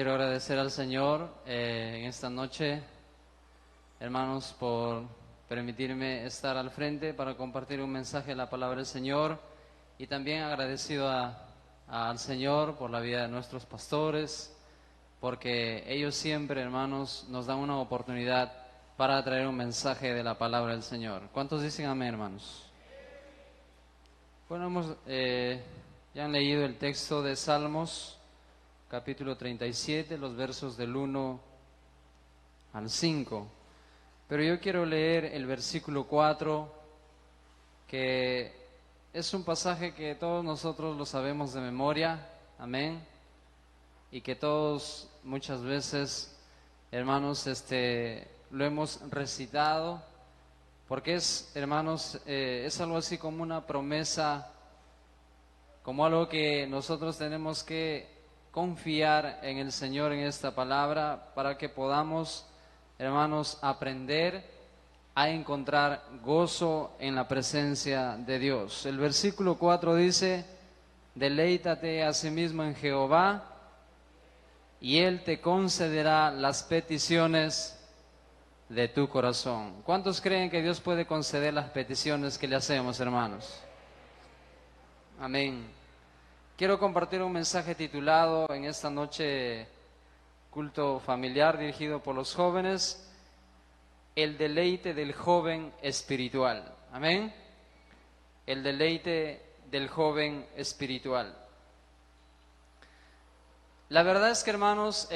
Quiero agradecer al Señor en esta noche, hermanos, por permitirme estar al frente para compartir un mensaje de la palabra del Señor, y también agradecido al Señor por la vida de nuestros pastores, porque ellos siempre, hermanos, nos dan una oportunidad para traer un mensaje de la palabra del Señor. ¿Cuántos dicen amén, hermanos? Bueno, ya han leído el texto de Salmos, capítulo 37, los versos del 1 al 5. Pero yo quiero leer el versículo 4, que es un pasaje que todos nosotros lo sabemos de memoria, amén, y que todos muchas veces, hermanos, lo hemos recitado, porque hermanos, es algo así como una promesa, como algo que nosotros tenemos que confiar en el Señor en esta palabra para que podamos, hermanos, aprender a encontrar gozo en la presencia de Dios. El versículo 4 dice: deleítate asimismo en Jehová, y Él te concederá las peticiones de tu corazón. ¿Cuántos creen que Dios puede conceder las peticiones que le hacemos, hermanos? Amén. Quiero compartir un mensaje titulado en esta noche, culto familiar dirigido por los jóvenes, el deleite del joven espiritual. Amén. El deleite del joven espiritual. La verdad es que, hermanos,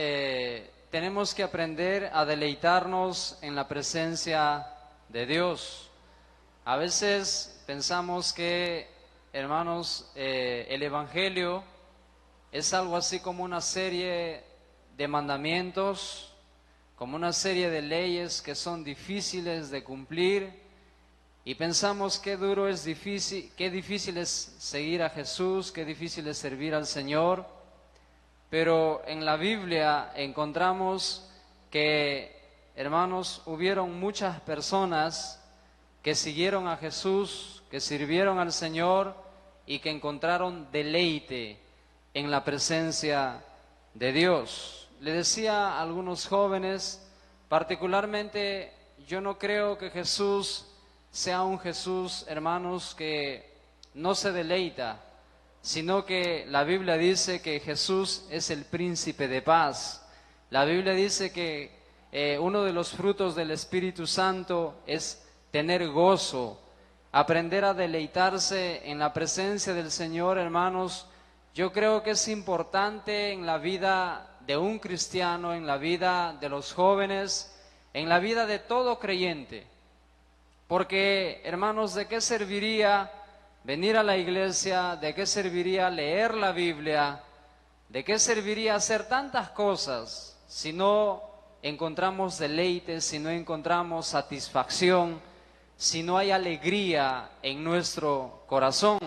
tenemos que aprender a deleitarnos en la presencia de Dios. A veces pensamos que, hermanos, el Evangelio es algo así como una serie de mandamientos, como una serie de leyes que son difíciles de cumplir, y pensamos qué duro es difícil, qué difícil es seguir a Jesús, qué difícil es servir al Señor. Pero en la Biblia encontramos que, hermanos, hubieron muchas personas que siguieron a Jesús, que sirvieron al Señor y que encontraron deleite en la presencia de Dios. Le decía a algunos jóvenes, particularmente, yo no creo que Jesús sea un Jesús, hermanos, que no se deleita, sino que la Biblia dice que Jesús es el príncipe de paz. La Biblia dice que uno de los frutos del Espíritu Santo es tener gozo, aprender a deleitarse en la presencia del Señor, hermanos. Yo creo que es importante en la vida de un cristiano, en la vida de los jóvenes, en la vida de todo creyente. Porque, hermanos, ¿de qué serviría venir a la iglesia? ¿De qué serviría leer la Biblia? ¿De qué serviría hacer tantas cosas si no encontramos deleite, si no encontramos satisfacción, si no hay alegría en nuestro corazón?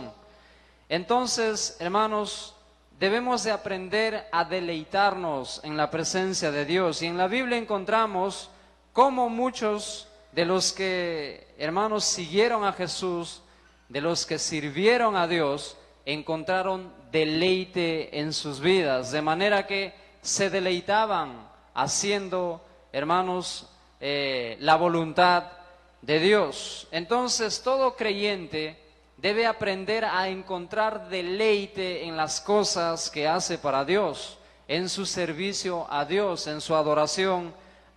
Entonces, hermanos, debemos de aprender a deleitarnos en la presencia de Dios. Y en la Biblia encontramos cómo muchos de los que, hermanos, siguieron a Jesús, de los que sirvieron a Dios, encontraron deleite en sus vidas, de manera que se deleitaban haciendo, hermanos, la voluntad de Dios. Entonces, todo creyente debe aprender a encontrar deleite en las cosas que hace para Dios, en su servicio a Dios, en su adoración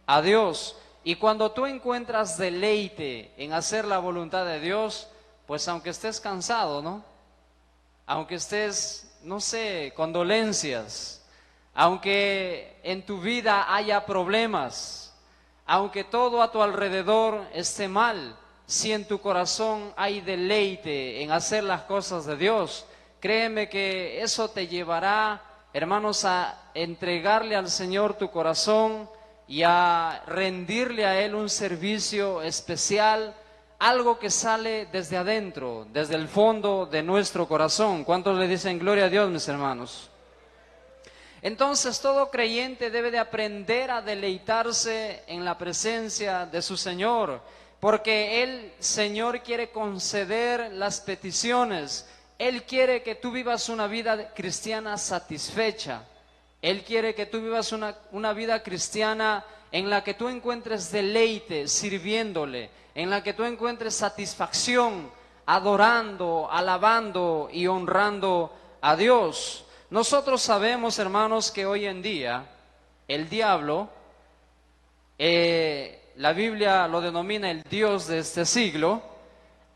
a Dios. Y cuando tú encuentras deleite en hacer la voluntad de Dios, pues aunque estés cansado, ¿no? Aunque estés, no sé, con dolencias, aunque en tu vida haya problemas, aunque todo a tu alrededor esté mal, si en tu corazón hay deleite en hacer las cosas de Dios, créeme que eso te llevará, hermanos, a entregarle al Señor tu corazón y a rendirle a Él un servicio especial, algo que sale desde adentro, desde el fondo de nuestro corazón. ¿Cuántos le dicen gloria a Dios, mis hermanos? Entonces, todo creyente debe de aprender a deleitarse en la presencia de su Señor, porque el Señor quiere conceder las peticiones. Él quiere que tú vivas una vida cristiana satisfecha. Él quiere que tú vivas una vida cristiana en la que tú encuentres deleite sirviéndole, en la que tú encuentres satisfacción adorando, alabando y honrando a Dios. Nosotros sabemos, hermanos, que hoy en día el diablo, la Biblia lo denomina el Dios de este siglo,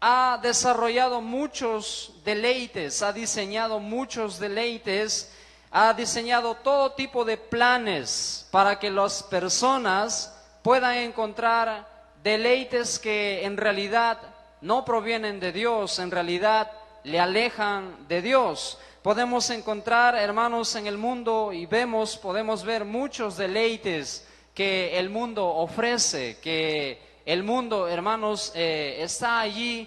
ha desarrollado muchos deleites, ha diseñado muchos deleites, ha diseñado todo tipo de planes para que las personas puedan encontrar deleites que en realidad no provienen de Dios, en realidad le alejan de Dios. Podemos encontrar, hermanos, en el mundo y podemos ver muchos deleites que el mundo ofrece, que el mundo, hermanos, está allí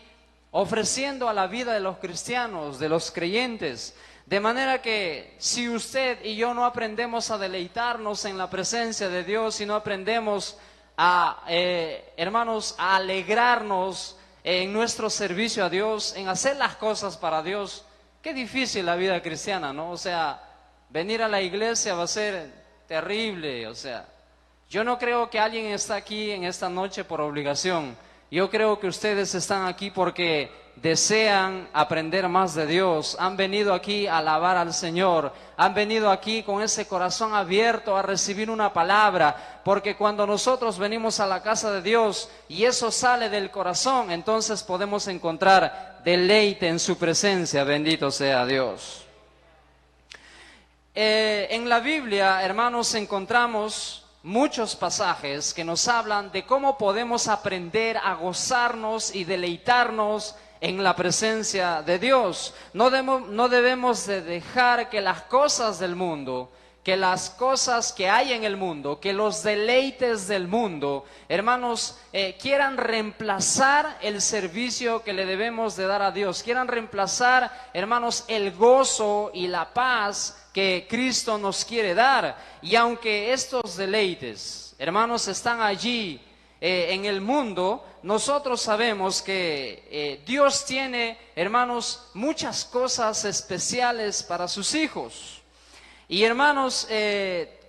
ofreciendo a la vida de los cristianos, de los creyentes. De manera que si usted y yo no aprendemos a deleitarnos en la presencia de Dios, si no aprendemos a, hermanos, a alegrarnos en nuestro servicio a Dios, en hacer las cosas para Dios, qué difícil la vida cristiana, ¿no? O sea, venir a la iglesia va a ser terrible, o sea, yo no creo que alguien está aquí en esta noche por obligación. Yo creo que ustedes están aquí porque desean aprender más de Dios. Han venido aquí a alabar al Señor. Han venido aquí con ese corazón abierto a recibir una palabra. Porque cuando nosotros venimos a la casa de Dios y eso sale del corazón, entonces podemos encontrar deleite en su presencia. Bendito sea Dios. En la Biblia, hermanos, encontramos muchos pasajes que nos hablan de cómo podemos aprender a gozarnos y deleitarnos en la presencia de Dios. No debemos de dejar que las cosas del mundo, que las cosas que hay en el mundo, que los deleites del mundo, hermanos, quieran reemplazar el servicio que le debemos de dar a Dios, quieran reemplazar, hermanos, el gozo y la paz que Cristo nos quiere dar. Y aunque estos deleites, hermanos, están allí en el mundo, nosotros sabemos que Dios tiene, hermanos, muchas cosas especiales para sus hijos. Y hermanos,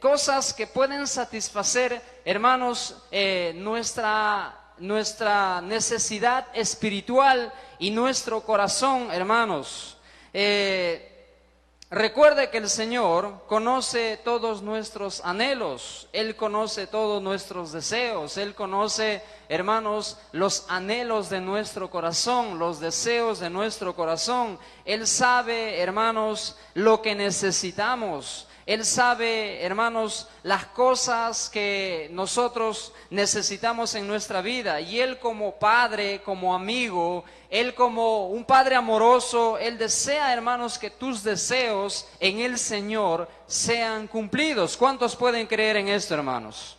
cosas que pueden satisfacer, hermanos, nuestra necesidad espiritual y nuestro corazón, hermanos. Recuerde que el Señor conoce todos nuestros anhelos, Él conoce todos nuestros deseos, Él conoce, hermanos, los anhelos de nuestro corazón, los deseos de nuestro corazón. Él sabe, hermanos, lo que necesitamos. Él sabe, hermanos, las cosas que nosotros necesitamos en nuestra vida. Y Él como padre, como amigo, Él como un padre amoroso, Él desea, hermanos, que tus deseos en el Señor sean cumplidos. ¿Cuántos pueden creer en esto, hermanos?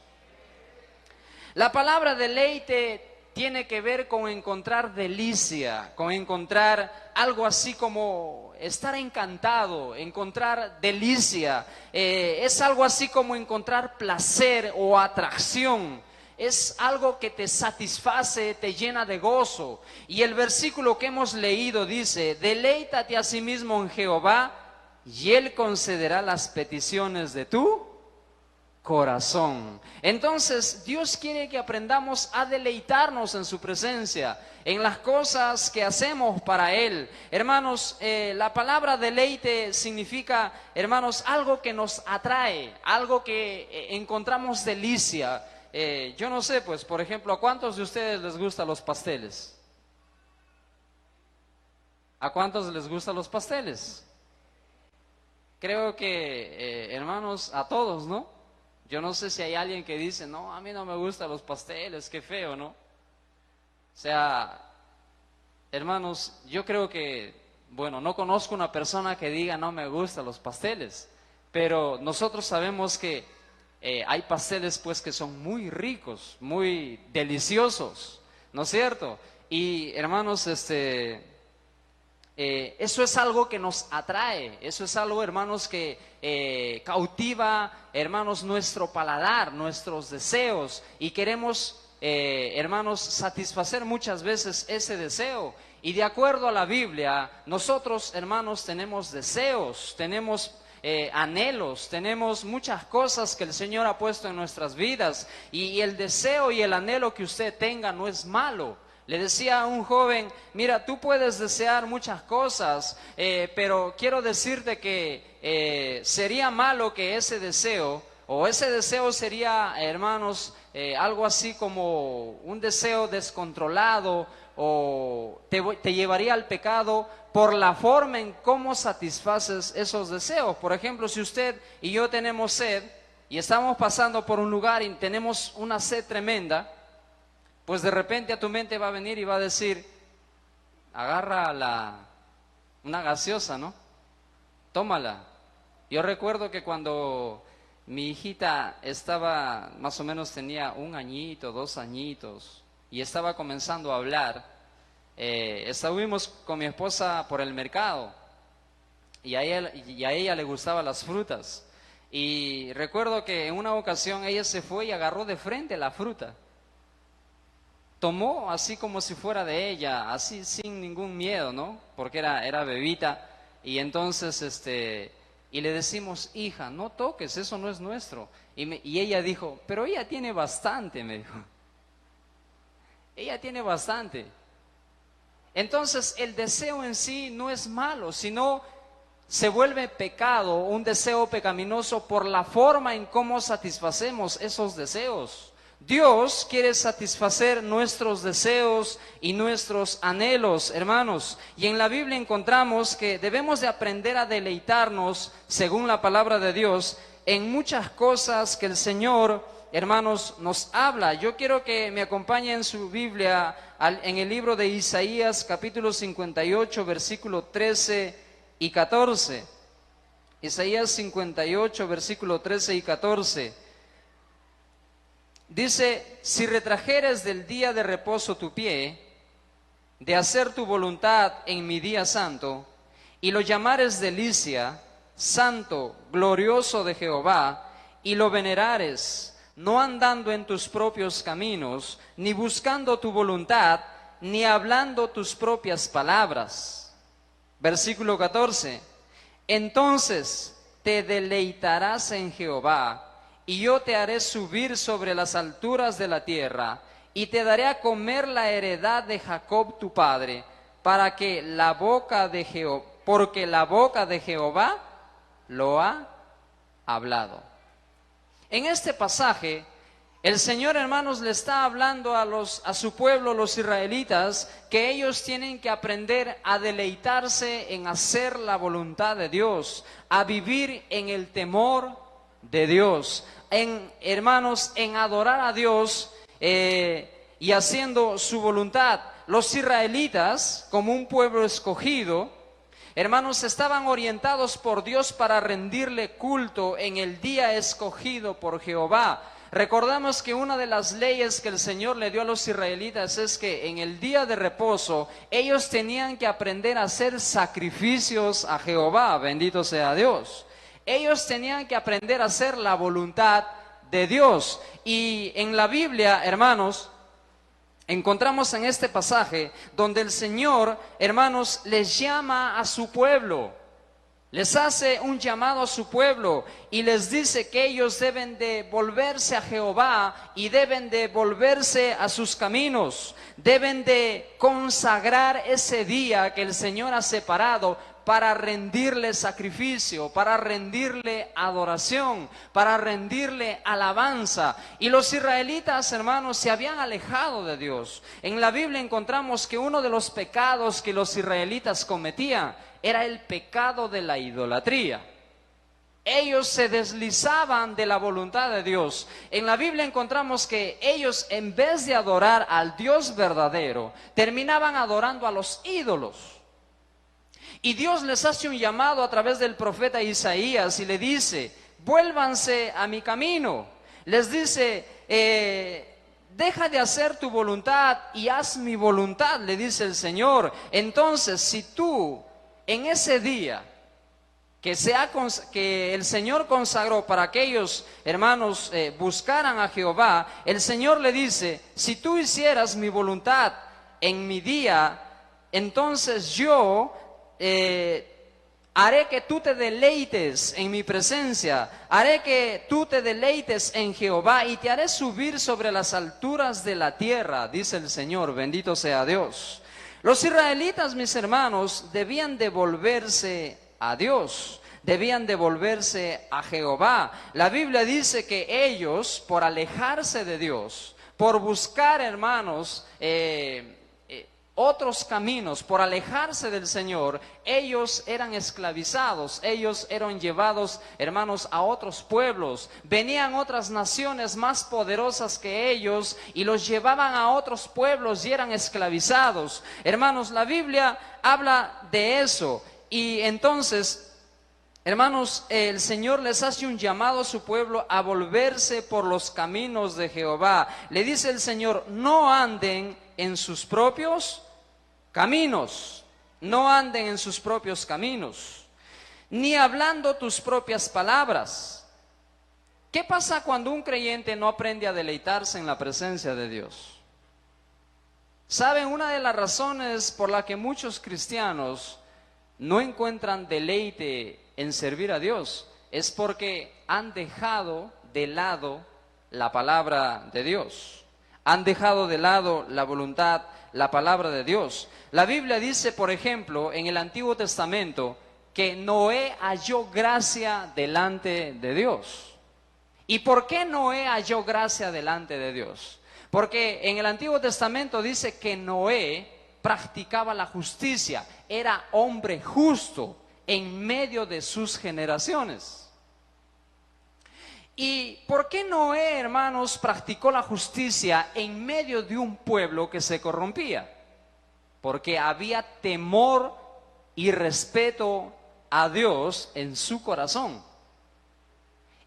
La palabra deleite tiene que ver con encontrar delicia, con encontrar algo así como estar encantado, encontrar delicia. Es algo así como encontrar placer o atracción. Es algo que te satisface, te llena de gozo. Y el versículo que hemos leído dice: deleítate a sí mismo en Jehová y Él concederá las peticiones de tu corazón. Entonces Dios quiere que aprendamos a deleitarnos en su presencia, en las cosas que hacemos para Él. Hermanos, la palabra deleite significa, hermanos, algo que nos atrae, algo que encontramos delicia. Yo no sé, pues, por ejemplo, ¿a cuántos de ustedes les gustan los pasteles? ¿A cuántos les gustan los pasteles? Creo que, hermanos, a todos, ¿no? Yo no sé si hay alguien que dice, no, a mí no me gustan los pasteles, qué feo, ¿no? O sea, hermanos, yo creo que, bueno, no conozco una persona que diga, no me gustan los pasteles, pero nosotros sabemos que hay pasteles, pues, que son muy ricos, muy deliciosos, ¿no es cierto? Y, hermanos, eso es algo que nos atrae, eso es algo, hermanos, que cautiva, hermanos, nuestro paladar, nuestros deseos, y queremos, hermanos, satisfacer muchas veces ese deseo. Y de acuerdo a la Biblia, nosotros, hermanos, tenemos deseos, tenemos anhelos, tenemos muchas cosas que el Señor ha puesto en nuestras vidas, y el deseo y el anhelo que usted tenga no es malo. Le decía a un joven, mira, tú puedes desear muchas cosas, pero quiero decirte que sería malo que ese deseo sería, hermanos, algo así como un deseo descontrolado, o te llevaría al pecado por la forma en cómo satisfaces esos deseos. Por ejemplo, si usted y yo tenemos sed y estamos pasando por un lugar y tenemos una sed tremenda, pues de repente a tu mente va a venir y va a decir, agarra una gaseosa, ¿no? Tómala. Yo recuerdo que cuando mi hijita estaba, más o menos tenía 1 añito, 2 añitos, y estaba comenzando a hablar, estuvimos con mi esposa por el mercado, y a ella le gustaban las frutas. Y recuerdo que en una ocasión ella se fue y agarró de frente la fruta. Tomó así como si fuera de ella, así sin ningún miedo, ¿no? Porque era bebita. Y entonces, y le decimos, hija, no toques, eso no es nuestro. Y ella dijo, pero ella tiene bastante, me dijo. Ella tiene bastante. Entonces, el deseo en sí no es malo, sino se vuelve pecado, un deseo pecaminoso por la forma en cómo satisfacemos esos deseos. Dios quiere satisfacer nuestros deseos y nuestros anhelos, hermanos. Y en la Biblia encontramos que debemos de aprender a deleitarnos, según la palabra de Dios, en muchas cosas que el Señor, hermanos, nos habla. Yo quiero que me acompañen en su Biblia en el libro de Isaías, capítulo 58, versículo 13 y 14. Isaías 58, versículo 13 y 14. Dice, si retrajeres del día de reposo tu pie, de hacer tu voluntad en mi día santo, y lo llamares delicia, santo, glorioso de Jehová, y lo venerares, no andando en tus propios caminos, ni buscando tu voluntad, ni hablando tus propias palabras. Versículo 14, entonces te deleitarás en Jehová, y yo te haré subir sobre las alturas de la tierra, y te daré a comer la heredad de Jacob tu padre, porque la boca de Jehová lo ha hablado. En este pasaje, el Señor, hermanos, le está hablando a su pueblo, los israelitas, que ellos tienen que aprender a deleitarse en hacer la voluntad de Dios, a vivir en el temor de Dios, hermanos, en adorar a Dios y haciendo su voluntad. Los israelitas, como un pueblo escogido, hermanos, estaban orientados por Dios para rendirle culto en el día escogido por Jehová. Recordamos que una de las leyes que el Señor le dio a los israelitas es que en el día de reposo ellos tenían que aprender a hacer sacrificios a Jehová, bendito sea Dios. Ellos tenían que aprender a hacer la voluntad de Dios. Y en la Biblia, hermanos, encontramos en este pasaje donde el Señor, hermanos, les llama a su pueblo. Les hace un llamado a su pueblo y les dice que ellos deben de volverse a Jehová y deben de volverse a sus caminos. Deben de consagrar ese día que el Señor ha separado para rendirle sacrificio, para rendirle adoración, para rendirle alabanza. Y los israelitas, hermanos, se habían alejado de Dios. En la Biblia encontramos que uno de los pecados que los israelitas cometían era el pecado de la idolatría. Ellos se deslizaban de la voluntad de Dios. En la Biblia encontramos que ellos, en vez de adorar al Dios verdadero, terminaban adorando a los ídolos. Y Dios les hace un llamado a través del profeta Isaías y le dice, vuélvanse a mi camino. Les dice, deja de hacer tu voluntad y haz mi voluntad, le dice el Señor. Entonces, si tú en ese día que el Señor consagró para que ellos, hermanos, buscaran a Jehová, el Señor le dice, si tú hicieras mi voluntad en mi día, entonces yo Haré que tú te deleites en mi presencia, haré que tú te deleites en Jehová y te haré subir sobre las alturas de la tierra, dice el Señor, bendito sea Dios. Los israelitas, mis hermanos, debían devolverse a Dios, debían devolverse a Jehová. La Biblia dice que ellos, por alejarse de Dios, por buscar, hermanos, otros caminos, por alejarse del Señor, ellos eran esclavizados, ellos eran llevados, hermanos, a otros pueblos. Venían otras naciones más poderosas que ellos y los llevaban a otros pueblos y eran esclavizados. Hermanos, la Biblia habla de eso y entonces, hermanos, el Señor les hace un llamado a su pueblo a volverse por los caminos de Jehová. Le dice el Señor, no anden en sus propios caminos, no anden en sus propios caminos, ni hablando tus propias palabras. ¿Qué pasa cuando un creyente no aprende a deleitarse en la presencia de Dios? ¿Saben? Una de las razones por la que muchos cristianos no encuentran deleite en servir a Dios es porque han dejado de lado la palabra de Dios. Han dejado de lado la voluntad, la palabra de Dios. La Biblia dice, por ejemplo, en el Antiguo Testamento, que Noé halló gracia delante de Dios. ¿Y por qué Noé halló gracia delante de Dios? Porque en el Antiguo Testamento dice que Noé practicaba la justicia, era hombre justo en medio de sus generaciones. ¿Y por qué Noé, hermanos, practicó la justicia en medio de un pueblo que se corrompía? Porque había temor y respeto a Dios en su corazón.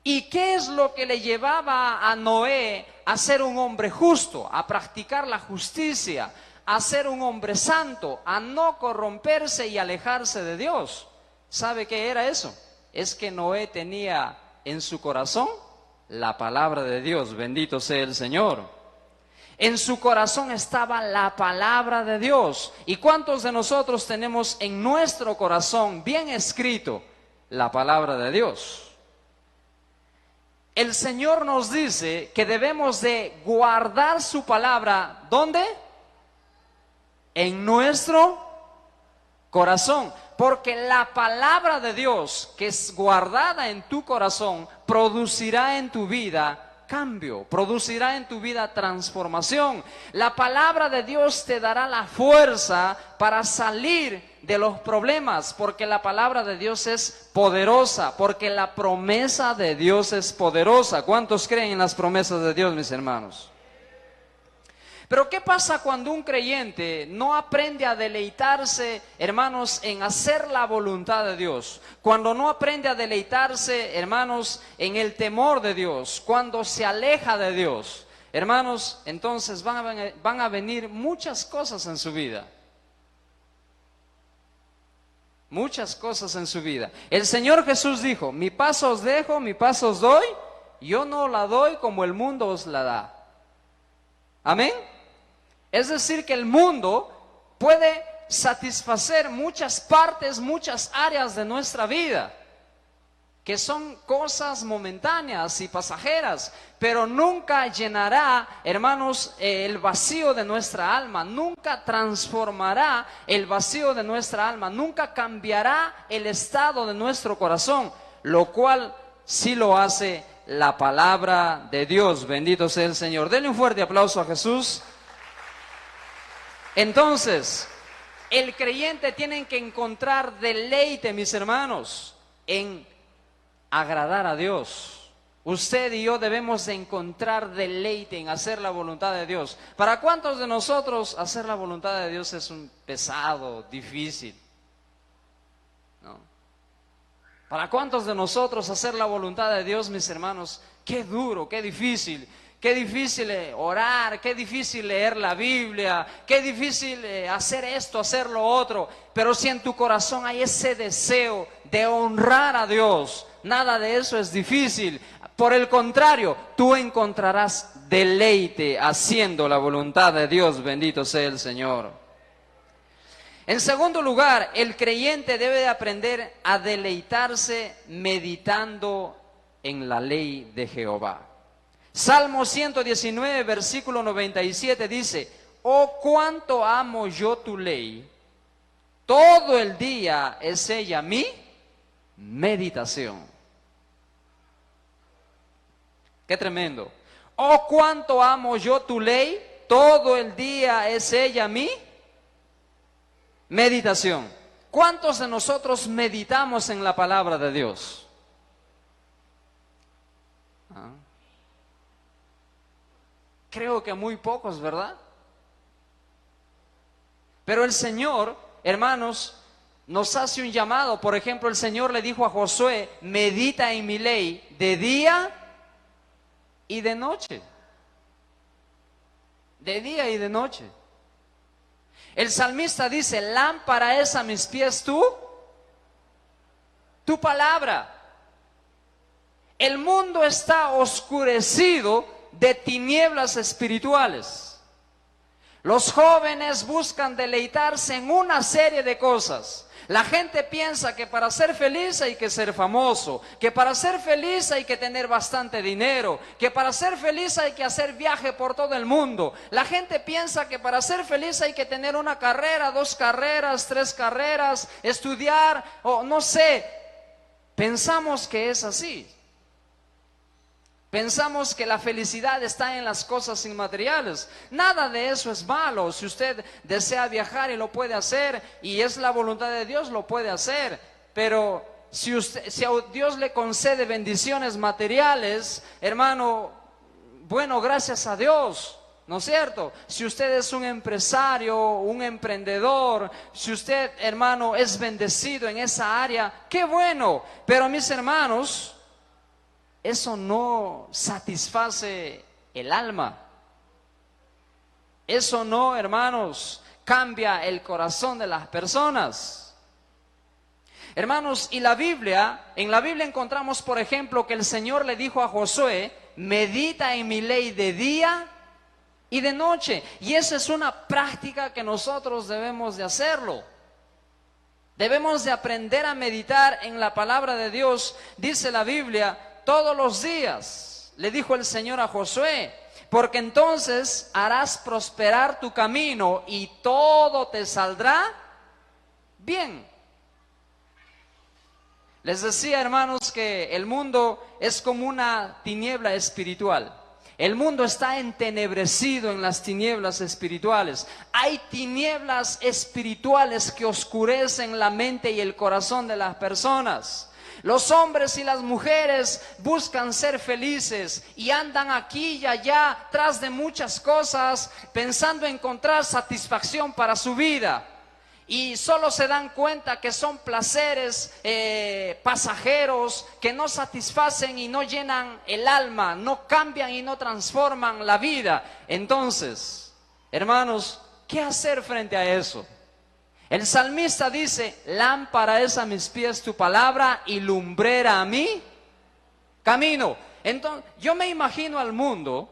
¿Y qué es lo que le llevaba a Noé a ser un hombre justo, a practicar la justicia, a ser un hombre santo, a no corromperse y alejarse de Dios? ¿Sabe qué era eso? Es que Noé tenía en su corazón la palabra de Dios, bendito sea el Señor. En su corazón estaba la palabra de Dios. ¿Y cuántos de nosotros tenemos en nuestro corazón bien escrito la palabra de Dios? El Señor nos dice que debemos de guardar su palabra, ¿dónde? En nuestro corazón. Porque la palabra de Dios que es guardada en tu corazón producirá en tu vida cambio, producirá en tu vida transformación. La palabra de Dios te dará la fuerza para salir de los problemas, porque la palabra de Dios es poderosa, porque la promesa de Dios es poderosa. ¿Cuántos creen en las promesas de Dios, mis hermanos? Pero ¿qué pasa cuando un creyente no aprende a deleitarse, hermanos, en hacer la voluntad de Dios? Cuando no aprende a deleitarse, hermanos, en el temor de Dios, cuando se aleja de Dios, hermanos, entonces van a venir muchas cosas en su vida. Muchas cosas en su vida. El Señor Jesús dijo, mi paz os dejo, mi paz os doy, yo no la doy como el mundo os la da. Amén. Es decir, que el mundo puede satisfacer muchas partes, muchas áreas de nuestra vida, que son cosas momentáneas y pasajeras, pero nunca llenará, hermanos, el vacío de nuestra alma, nunca transformará el vacío de nuestra alma, nunca cambiará el estado de nuestro corazón, lo cual sí lo hace la palabra de Dios. Bendito sea el Señor. Denle un fuerte aplauso a Jesús. Entonces, el creyente tiene que encontrar deleite, mis hermanos, en agradar a Dios. Usted y yo debemos de encontrar deleite en hacer la voluntad de Dios. ¿Para cuántos de nosotros hacer la voluntad de Dios es un pesado, difícil? ¿No? ¿Para cuántos de nosotros hacer la voluntad de Dios, mis hermanos? Qué duro, qué difícil. Qué difícil orar, qué difícil leer la Biblia, qué difícil hacer esto, hacer lo otro. Pero si en tu corazón hay ese deseo de honrar a Dios, nada de eso es difícil. Por el contrario, tú encontrarás deleite haciendo la voluntad de Dios. Bendito sea el Señor. En segundo lugar, el creyente debe de aprender a deleitarse meditando en la ley de Jehová. Salmo 119, versículo 97 dice: oh, cuánto amo yo tu ley, todo el día es ella mi meditación. Qué tremendo. Oh, cuánto amo yo tu ley, todo el día es ella mi meditación. ¿Cuántos de nosotros meditamos en la palabra de Dios? Creo que muy pocos, ¿verdad? Pero el Señor, hermanos, nos hace un llamado. Por ejemplo, el Señor le dijo a Josué: medita en mi ley de día y de noche. De día y de noche. El salmista dice: lámpara es a mis pies tu palabra. El mundo está oscurecido de tinieblas espirituales. Los jóvenes buscan deleitarse en una serie de cosas. La gente piensa que para ser feliz hay que ser famoso, que para ser feliz hay que tener bastante dinero, que para ser feliz hay que hacer viaje por todo el mundo. La gente piensa que para ser feliz hay que tener una carrera, 2 carreras, 3 carreras, estudiar o no sé. Pensamos que es así. Pensamos que la felicidad está en las cosas inmateriales. Nada de eso es malo. Si usted desea viajar y lo puede hacer, y es la voluntad de Dios, lo puede hacer. Pero si a Dios le concede bendiciones materiales, hermano, bueno, gracias a Dios, ¿no es cierto? Si usted es un empresario, un emprendedor, si usted, hermano, es bendecido en esa área, qué bueno. Pero mis hermanos, eso no satisface el alma. Eso no, hermanos, cambia el corazón de las personas. Hermanos, y en la Biblia encontramos, por ejemplo, que el Señor le dijo a Josué: medita en mi ley de día y de noche. Y esa es una práctica que nosotros debemos de hacerlo. Debemos de aprender a meditar en la palabra de Dios. Dice la Biblia: todos los días, le dijo el Señor a Josué, porque entonces harás prosperar tu camino y todo te saldrá bien. Les decía, hermanos, que el mundo es como una tiniebla espiritual. El mundo está entenebrecido en las tinieblas espirituales. Hay tinieblas espirituales que oscurecen la mente y el corazón de las personas. Los hombres y las mujeres buscan ser felices y andan aquí y allá tras de muchas cosas, pensando encontrar satisfacción para su vida. Y solo se dan cuenta que son placeres pasajeros que no satisfacen y no llenan el alma, no cambian y no transforman la vida. Entonces, hermanos, ¿qué hacer frente a eso? El salmista dice: lámpara es a mis pies tu palabra y lumbrera a mi camino. Entonces, yo me imagino al mundo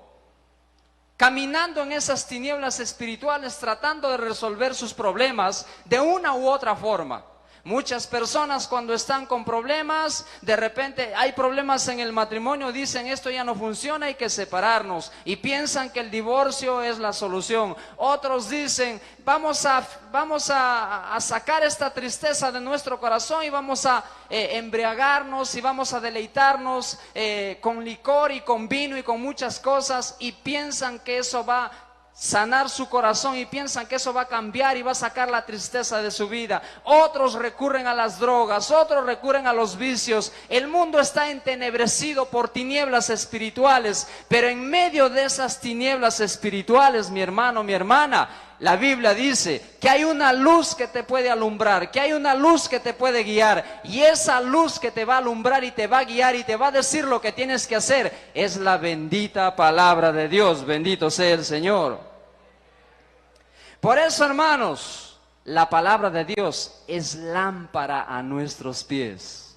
caminando en esas tinieblas espirituales, tratando de resolver sus problemas de una u otra forma. Muchas personas, cuando están con problemas, de repente hay problemas en el matrimonio, dicen: esto ya no funciona, hay que separarnos, y piensan que el divorcio es la solución. Otros dicen: vamos a sacar esta tristeza de nuestro corazón y vamos a embriagarnos y vamos a deleitarnos con licor y con vino y con muchas cosas, y piensan que eso va a sanar su corazón y piensan que eso va a cambiar y va a sacar la tristeza de su vida. Otros recurren a las drogas, otros recurren a los vicios. El mundo está entenebrecido por tinieblas espirituales, pero en medio de esas tinieblas espirituales, mi hermano, mi hermana, la Biblia dice que hay una luz que te puede alumbrar, que hay una luz que te puede guiar, y esa luz que te va a alumbrar y te va a guiar y te va a decir lo que tienes que hacer es la bendita palabra de Dios. Bendito sea el Señor. Por eso, hermanos, la palabra de Dios es lámpara a nuestros pies.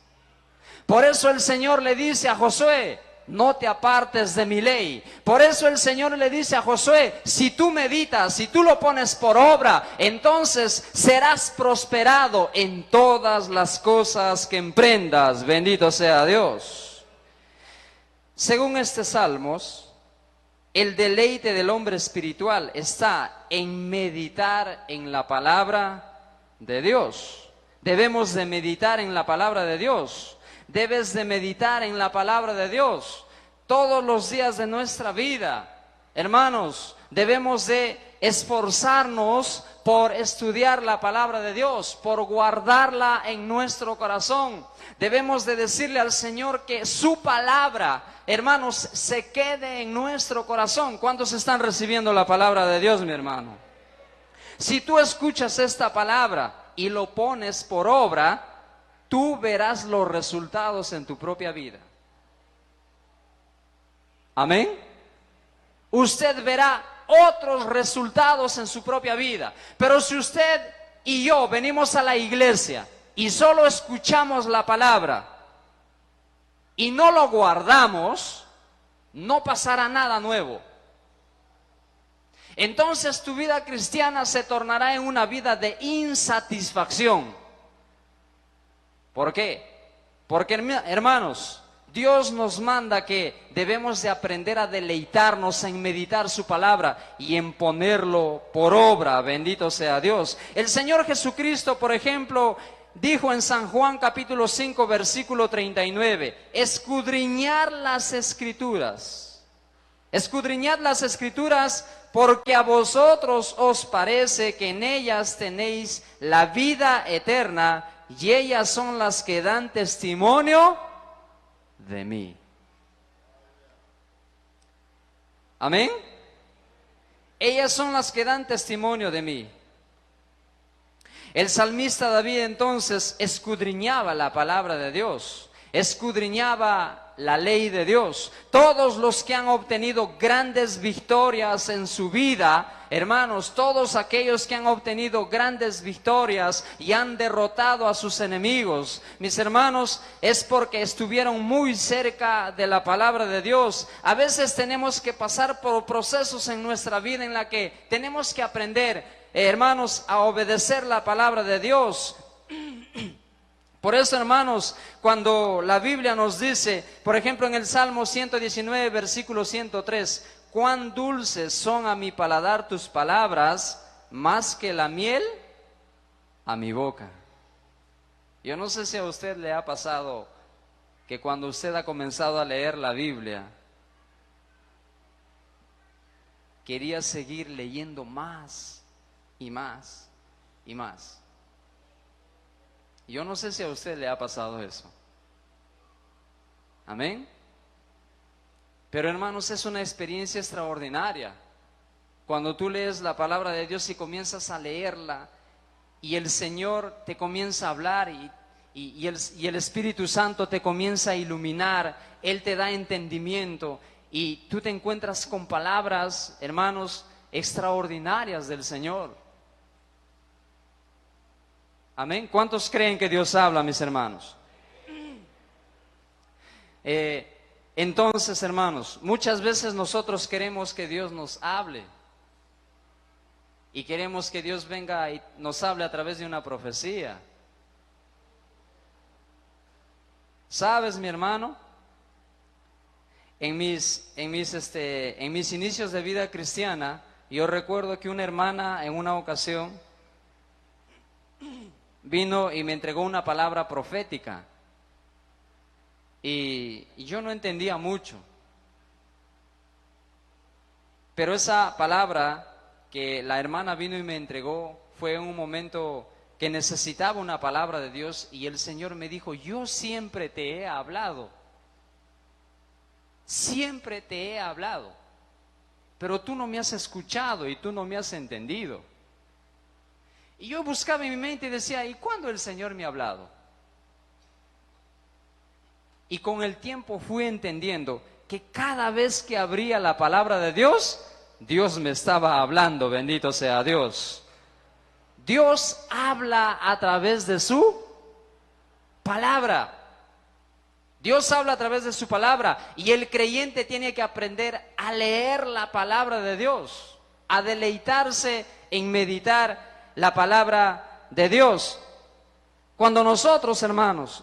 Por eso el Señor le dice a Josué: no te apartes de mi ley. Por eso el Señor le dice a Josué, si tú meditas, si tú lo pones por obra, entonces serás prosperado en todas las cosas que emprendas. Bendito sea Dios. Según este Salmos, el deleite del hombre espiritual está en meditar en la palabra de Dios. Debemos de meditar en la palabra de Dios. Debes de meditar en la palabra de Dios todos los días de nuestra vida. Hermanos, debemos de esforzarnos por estudiar la palabra de Dios, por guardarla en nuestro corazón. Debemos de decirle al Señor que su palabra, hermanos, se quede en nuestro corazón. ¿Cuántos están recibiendo la palabra de Dios, mi hermano? Si tú escuchas esta palabra y lo pones por obra, tú verás los resultados en tu propia vida. Amén. Usted verá otros resultados en su propia vida. Pero si usted y yo venimos a la iglesia y solo escuchamos la palabra y no lo guardamos, no pasará nada nuevo. Entonces tu vida cristiana se tornará en una vida de insatisfacción. ¿Por qué? Porque, hermanos, Dios nos manda que debemos de aprender a deleitarnos en meditar su palabra y en ponerlo por obra. Bendito sea Dios. El Señor Jesucristo, por ejemplo, dijo en San Juan capítulo 5 versículo 39, escudriñar las Escrituras. Escudriñad las Escrituras porque a vosotros os parece que en ellas tenéis la vida eterna y ellas son las que dan testimonio de mí. Amén. Ellas son las que dan testimonio de mí. El salmista David entonces escudriñaba la palabra de Dios, escudriñaba la ley de Dios. Todos los que han obtenido grandes victorias en su vida, hermanos, todos aquellos que han obtenido grandes victorias y han derrotado a sus enemigos, mis hermanos, es porque estuvieron muy cerca de la palabra de Dios. A veces tenemos que pasar por procesos en nuestra vida en la que tenemos que aprender, hermanos, a obedecer la palabra de Dios. Por eso, hermanos, cuando la Biblia nos dice, por ejemplo en el Salmo 119, versículo 103, cuán dulces son a mi paladar tus palabras, más que la miel a mi boca. Yo no sé si a usted le ha pasado que cuando usted ha comenzado a leer la Biblia, quería seguir leyendo más y más y más. Yo no sé si a usted le ha pasado eso. Amén. Pero hermanos, es una experiencia extraordinaria. Cuando tú lees la palabra de Dios y comienzas a leerla y el Señor te comienza a hablar y el Espíritu Santo te comienza a iluminar, Él te da entendimiento y tú te encuentras con palabras, hermanos, extraordinarias del Señor. Amén. ¿Cuántos creen que Dios habla, mis hermanos? Entonces, hermanos, muchas veces nosotros queremos que Dios nos hable y queremos que Dios venga y nos hable a través de una profecía. ¿Sabes, mi hermano? En mis inicios de vida cristiana, yo recuerdo que una hermana en una ocasión vino y me entregó una palabra profética y yo no entendía mucho, pero esa palabra que la hermana vino y me entregó fue en un momento que necesitaba una palabra de Dios y el Señor me dijo, yo siempre te he hablado, pero tú no me has escuchado y tú no me has entendido. Y yo buscaba en mi mente y decía, ¿y cuándo el Señor me ha hablado? Y con el tiempo fui entendiendo que cada vez que abría la palabra de Dios, Dios me estaba hablando, bendito sea Dios. Dios habla a través de su palabra. Dios habla a través de su palabra y el creyente tiene que aprender a leer la palabra de Dios, a deleitarse en meditar la palabra de Dios. Cuando nosotros, hermanos,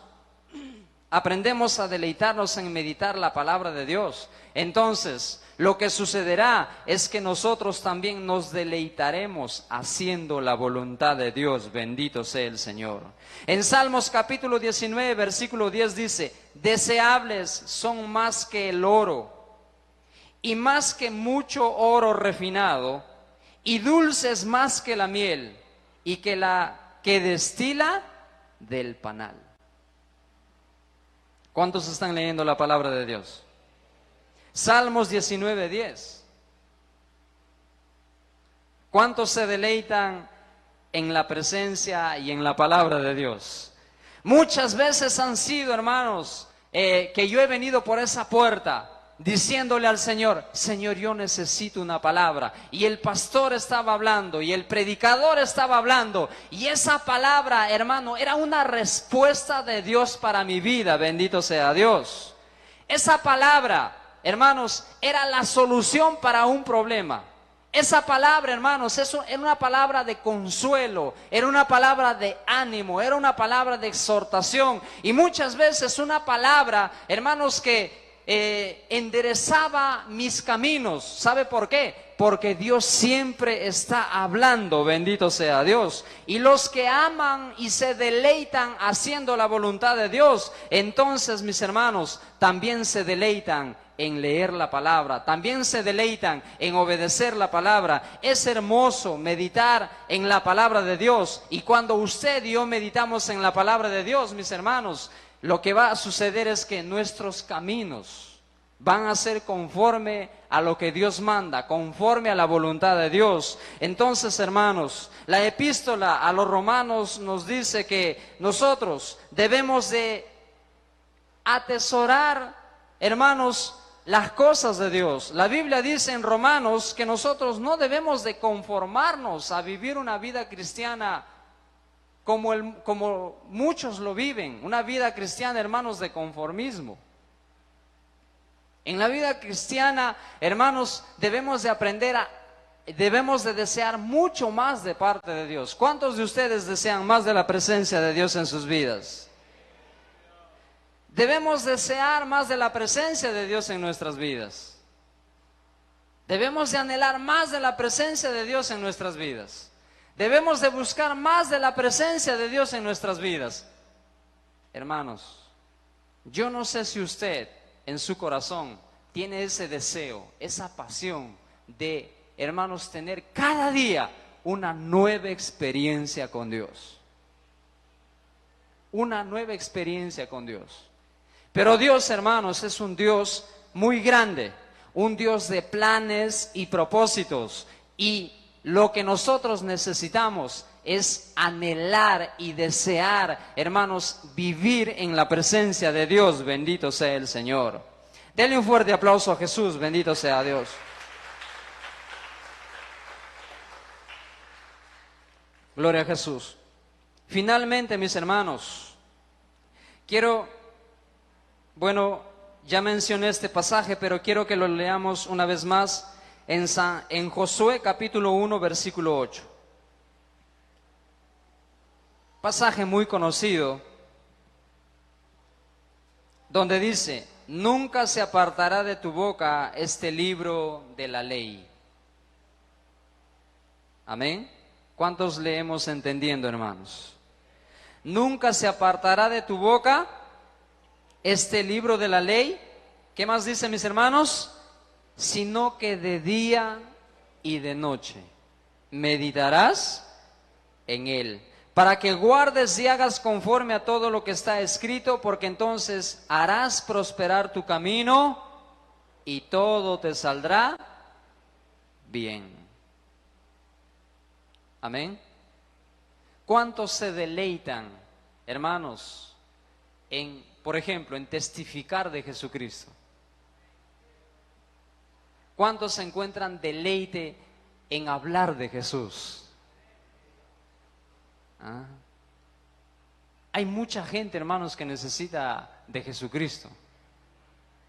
aprendemos a deleitarnos en meditar la palabra de Dios, entonces lo que sucederá es que nosotros también nos deleitaremos haciendo la voluntad de Dios. Bendito sea el Señor. En Salmos capítulo 19, versículo 10 dice: deseables son más que el oro, y más que mucho oro refinado, y dulces más que la miel, y que la que destila del panal. ¿Cuántos están leyendo la palabra de Dios? Salmos 19:10. ¿Cuántos se deleitan en la presencia y en la palabra de Dios? Muchas veces han sido, hermanos, que yo he venido por esa puerta diciéndole al Señor: Señor, yo necesito una palabra. Y el pastor estaba hablando y el predicador estaba hablando, y esa palabra, hermano, era una respuesta de Dios para mi vida. Bendito sea Dios. Esa palabra, hermanos, era la solución para un problema. Esa palabra, hermanos, era una palabra de consuelo, era una palabra de ánimo, era una palabra de exhortación, y muchas veces una palabra, hermanos, que enderezaba mis caminos. ¿Sabe por qué? Porque Dios siempre está hablando. Bendito sea Dios. Y los que aman y se deleitan haciendo la voluntad de Dios, entonces, mis hermanos, también se deleitan en leer la palabra, también se deleitan en obedecer la palabra. Es hermoso meditar en la palabra de Dios, y cuando usted y yo meditamos en la palabra de Dios, mis hermanos, lo que va a suceder es que nuestros caminos van a ser conforme a lo que Dios manda, conforme a la voluntad de Dios. Entonces, hermanos, la epístola a los romanos nos dice que nosotros debemos de atesorar, hermanos, las cosas de Dios. La Biblia dice en Romanos que nosotros no debemos de conformarnos a vivir una vida cristiana como muchos lo viven, una vida cristiana, hermanos, de conformismo. En la vida cristiana, hermanos, debemos de desear mucho más de parte de Dios. ¿Cuántos de ustedes desean más de la presencia de Dios en sus vidas? Debemos desear más de la presencia de Dios en nuestras vidas. Debemos de anhelar más de la presencia de Dios en nuestras vidas. Debemos de buscar más de la presencia de Dios en nuestras vidas. Hermanos, yo no sé si usted en su corazón tiene ese deseo, esa pasión de, hermanos, tener cada día una nueva experiencia con Dios. Una nueva experiencia con Dios. Pero Dios, hermanos, es un Dios muy grande, un Dios de planes y propósitos, y lo que nosotros necesitamos es anhelar y desear, hermanos, vivir en la presencia de Dios. Bendito sea el Señor. Denle un fuerte aplauso a Jesús. Bendito sea Dios. Gloria a Jesús. Finalmente, mis hermanos, ya mencioné este pasaje, pero quiero que lo leamos una vez más en Josué capítulo 1, versículo 8. Pasaje muy conocido, donde dice: nunca se apartará de tu boca este libro de la ley. Amén. ¿Cuántos leemos entendiendo, hermanos? Nunca se apartará de tu boca este libro de la ley. ¿Qué más dice, mis hermanos? Sino que de día y de noche meditarás en él, para que guardes y hagas conforme a todo lo que está escrito, porque entonces harás prosperar tu camino y todo te saldrá bien. Amén. ¿Cuántos se deleitan, hermanos, por ejemplo, en testificar de Jesucristo? ¿Cuántos se encuentran deleite en hablar de Jesús? Hay mucha gente, hermanos, que necesita de Jesucristo.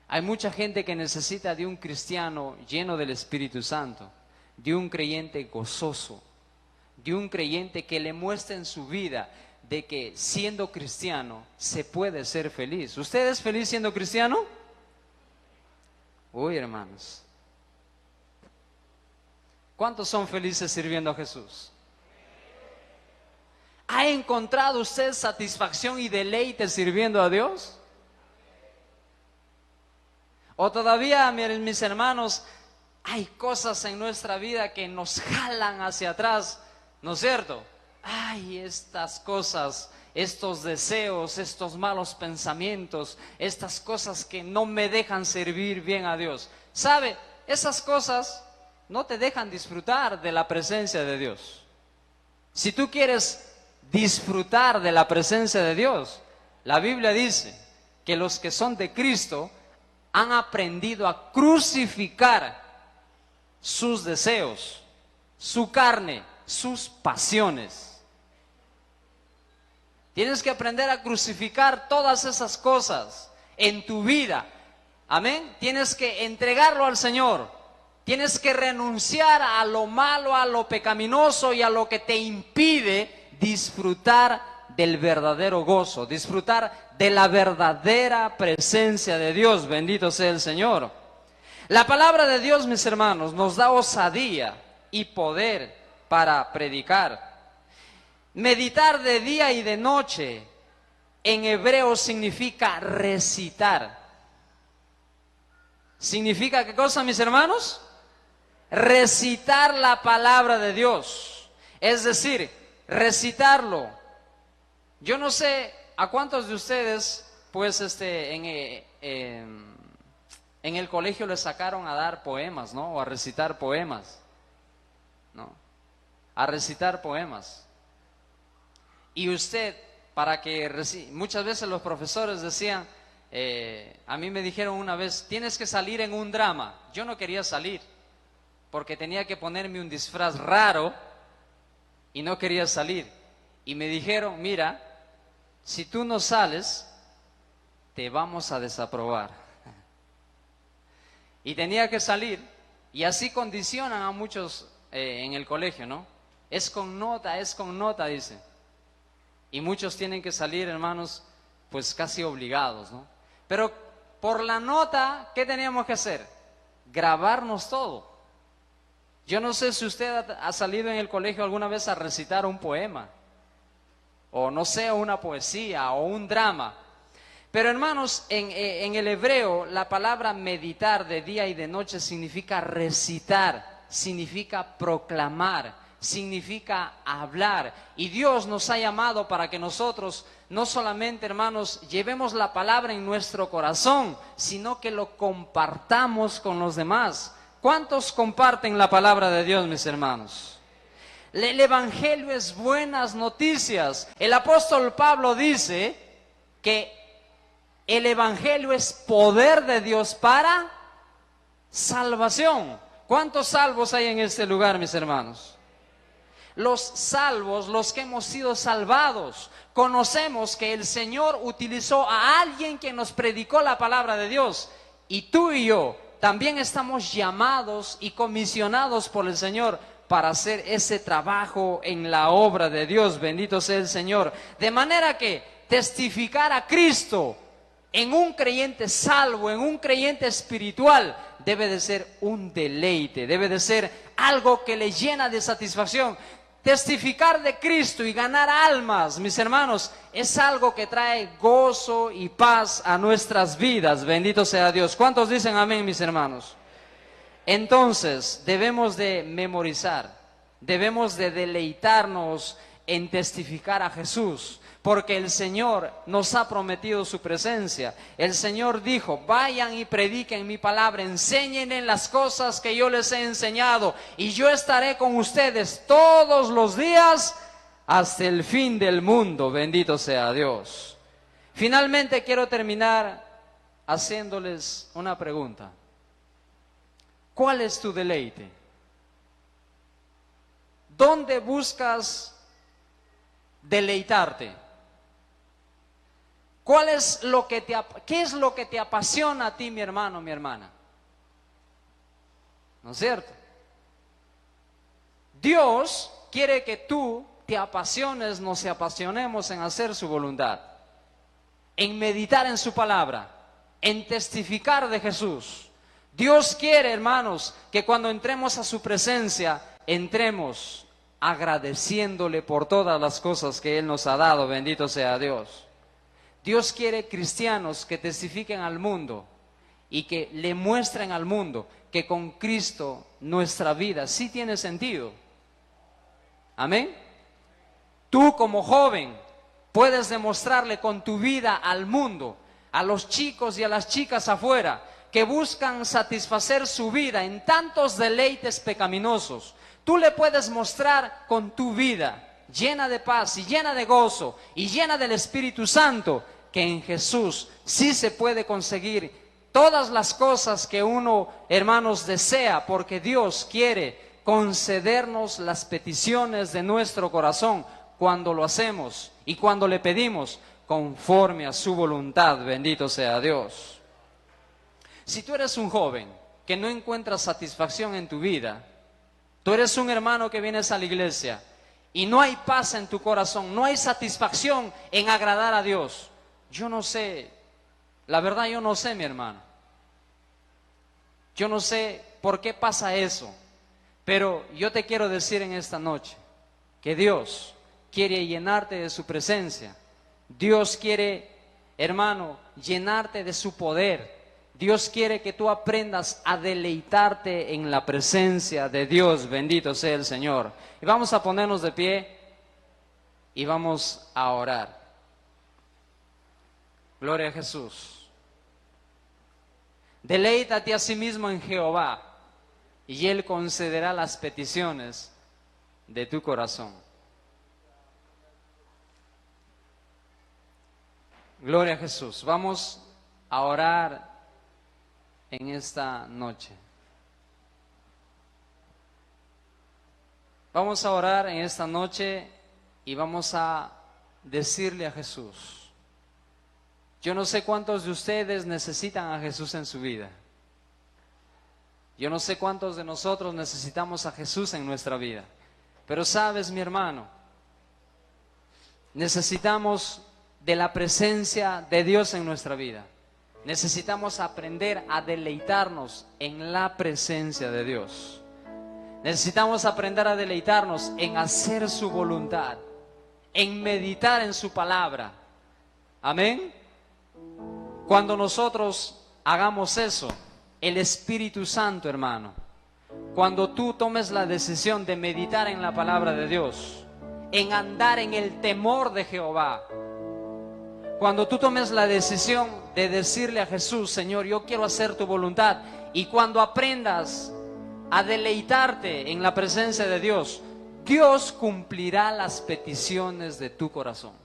Hay mucha gente que necesita de un cristiano lleno del Espíritu Santo, de un creyente gozoso, de un creyente que le muestre en su vida de que siendo cristiano se puede ser feliz. ¿Usted es feliz siendo cristiano? Uy, hermanos. ¿Cuántos son felices sirviendo a Jesús? ¿Ha encontrado usted satisfacción y deleite sirviendo a Dios? O todavía, mis hermanos, hay cosas en nuestra vida que nos jalan hacia atrás, ¿no es cierto? Ay, estas cosas, estos deseos, estos malos pensamientos, estas cosas que no me dejan servir bien a Dios. ¿Sabe? Esas cosas no te dejan disfrutar de la presencia de Dios. Si tú quieres disfrutar de la presencia de Dios, la Biblia dice que los que son de Cristo han aprendido a crucificar sus deseos, su carne, sus pasiones. Tienes que aprender a crucificar todas esas cosas en tu vida. Amén. Tienes que entregarlo al Señor. Tienes que renunciar a lo malo, a lo pecaminoso y a lo que te impide disfrutar del verdadero gozo, disfrutar de la verdadera presencia de Dios. Bendito sea el Señor. La palabra de Dios, mis hermanos, nos da osadía y poder para predicar. Meditar de día y de noche en hebreo significa recitar. ¿Significa qué cosa, mis hermanos? Recitar la palabra de Dios. Es decir, recitarlo. Yo no sé a cuántos de ustedes, pues, en el colegio les sacaron a dar poemas, ¿no? O a recitar poemas, ¿no? A recitar poemas. Y usted, muchas veces los profesores decían, a mí me dijeron una vez, tienes que salir en un drama. Yo no quería salir, porque tenía que ponerme un disfraz raro y no quería salir. Y me dijeron, mira, si tú no sales, te vamos a desaprobar. Y tenía que salir, y así condicionan a muchos en el colegio, ¿no? Es con nota, dice. Y muchos tienen que salir, hermanos, pues casi obligados, ¿no? Pero por la nota, ¿qué teníamos que hacer? Grabarnos todo. Yo no sé si usted ha salido en el colegio alguna vez a recitar un poema, o no sé, una poesía, o un drama. Pero hermanos, en el hebreo, la palabra meditar de día y de noche significa recitar, significa proclamar, significa hablar. Y Dios nos ha llamado para que nosotros, no solamente, hermanos, llevemos la palabra en nuestro corazón, sino que lo compartamos con los demás. ¿Cuántos comparten la palabra de Dios, mis hermanos? El Evangelio es buenas noticias. El apóstol Pablo dice que el Evangelio es poder de Dios para salvación. ¿Cuántos salvos hay en este lugar, mis hermanos? Los salvos, los que hemos sido salvados, conocemos que el Señor utilizó a alguien que nos predicó la palabra de Dios. Y tú y yo también estamos llamados y comisionados por el Señor para hacer ese trabajo en la obra de Dios. Bendito sea el Señor. De manera que testificar a Cristo en un creyente salvo, en un creyente espiritual, debe de ser un deleite, debe de ser algo que le llena de satisfacción. Testificar de Cristo y ganar almas, mis hermanos, es algo que trae gozo y paz a nuestras vidas. Bendito sea Dios. ¿Cuántos dicen amén, mis hermanos? Entonces, debemos de memorizar, debemos de deleitarnos en testificar a Jesús, porque el Señor nos ha prometido su presencia. El Señor dijo, vayan y prediquen mi palabra, enséñenle las cosas que yo les he enseñado, y yo estaré con ustedes todos los días hasta el fin del mundo. Bendito sea Dios. Finalmente quiero terminar haciéndoles una pregunta. ¿Cuál es tu deleite? ¿Dónde buscas deleitarte? ¿Qué es lo que te apasiona a ti, mi hermano, mi hermana? ¿No es cierto? Dios quiere que tú te apasiones, nos apasionemos en hacer su voluntad, en meditar en su palabra, en testificar de Jesús. Dios quiere, hermanos, que cuando entremos a su presencia, entremos agradeciéndole por todas las cosas que Él nos ha dado. Bendito sea Dios. Dios quiere cristianos que testifiquen al mundo y que le muestren al mundo que con Cristo nuestra vida sí tiene sentido. Amén. Tú como joven puedes demostrarle con tu vida al mundo, a los chicos y a las chicas afuera, que buscan satisfacer su vida en tantos deleites pecaminosos. Tú le puedes mostrar con tu vida llena de paz y llena de gozo y llena del Espíritu Santo que en Jesús sí se puede conseguir todas las cosas que uno, hermanos, desea, porque Dios quiere concedernos las peticiones de nuestro corazón cuando lo hacemos y cuando le pedimos conforme a su voluntad. Bendito sea Dios. Si tú eres un joven que no encuentras satisfacción en tu vida, tú eres un hermano que vienes a la iglesia y no hay paz en tu corazón, no hay satisfacción en agradar a Dios, yo no sé, la verdad yo no sé, mi hermano. Yo no sé por qué pasa eso, pero yo te quiero decir en esta noche que Dios quiere llenarte de su presencia. Dios quiere, hermano, llenarte de su poder. Dios quiere que tú aprendas a deleitarte en la presencia de Dios. Bendito sea el Señor. Y vamos a ponernos de pie y vamos a orar. Gloria a Jesús. Deleítate a sí mismo en Jehová y Él concederá las peticiones de tu corazón. Gloria a Jesús. Vamos a orar en esta noche. Vamos a orar en esta noche y vamos a decirle a Jesús. Yo no sé cuántos de ustedes necesitan a Jesús en su vida. Yo no sé cuántos de nosotros necesitamos a Jesús en nuestra vida. Pero sabes, mi hermano, necesitamos de la presencia de Dios en nuestra vida. Necesitamos aprender a deleitarnos en la presencia de Dios. Necesitamos aprender a deleitarnos en hacer su voluntad, en meditar en su palabra. Amén. Cuando nosotros hagamos eso, el Espíritu Santo, hermano, cuando tú tomes la decisión de meditar en la palabra de Dios, en andar en el temor de Jehová, cuando tú tomes la decisión de decirle a Jesús, Señor, yo quiero hacer tu voluntad, y cuando aprendas a deleitarte en la presencia de Dios, Dios cumplirá las peticiones de tu corazón.